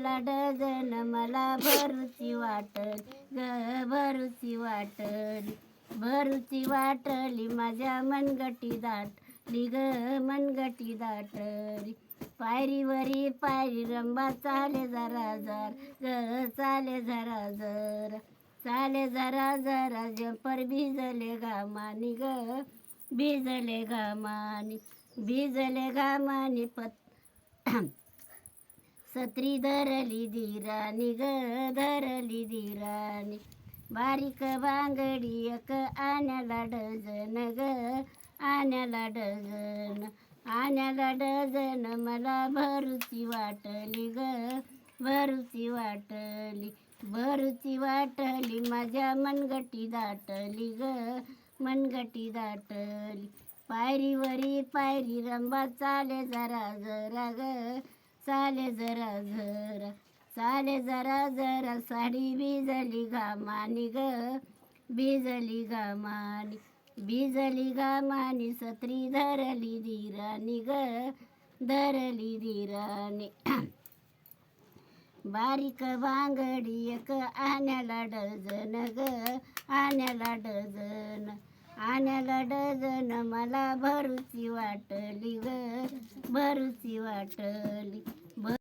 आण्याला dozen मला भरूची वाटल ग भरूची वाटली भरूची वाटली माझ्या मनगटी दाटली ग मनगटी दाटली पायरीवरी पायरी रंबा चाले जरा जर ग चाले जरा जर चाले जरा जरा जंपर भिजले घामानी ग भिजले घामानी भिजले घामानी सत्री धरली धीरानी ग धरली धीरानी बारीक बांगडी एक आण्याला डझन ग आण्याला डझन आण्याला डझन मला भरूची वाटली ग भरूची वाटली भरूची वाटली माझ्या मनगटी दाटली ग मनगटी दाटली पायरीवरी पायरी रंबा चाले जरा जरा ग चाले जरा जरा चाले जरा जरा साडी भिजली घामानी ग भिजली घामानी भिजली घामानी सत्री धरली धीरानी ग धरली धीरानी बारीक बांगडी एक आण्याला डझन ग आण्याला डझन आण्याला डझन मला भरूची वाटली ग भरूची वाटली